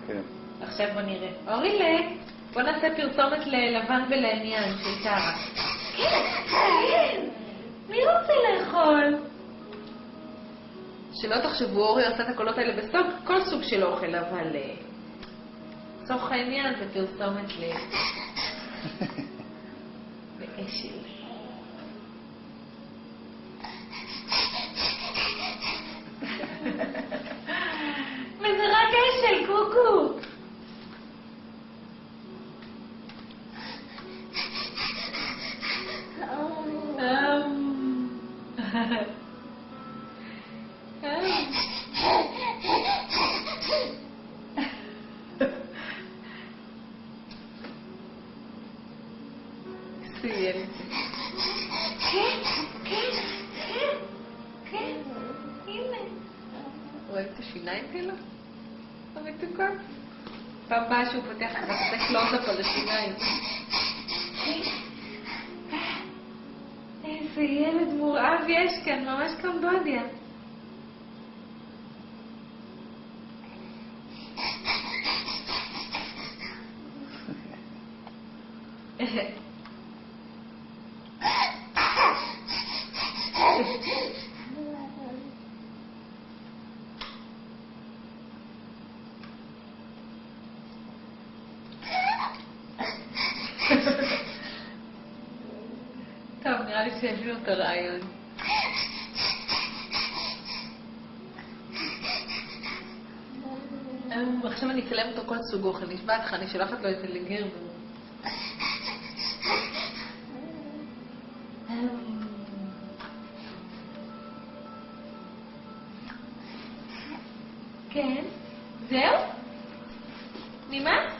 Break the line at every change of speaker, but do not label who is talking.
כן.
עכשיו בוא נראה. אורילה, בוא נעשה פרסומת ללבן ולעניין של טרה. כן, מי רוצה לאכול? שלא תחשבו, אורי עושה את הקולות האלה בסוג, כל סוג של אוכל, אבל לצורך העניין זה פרסומת לאשל. וזה רק אשל, קוקו. כן, כן, כן, כן, הנה. רואים את השיניים שלו? המתוקה? פעם באה שהוא פותח את זה קלוז-אפ על השיניים. איזה ילד מורעב יש כאן, ממש קמבודיה. טוב, נראה לי שהביאו את הרעיון. עכשיו אני אצלם אותו כל סוג אוכל, נשבע לך, אני שולחת לו את זה לגר. כן, זהו? נמאס?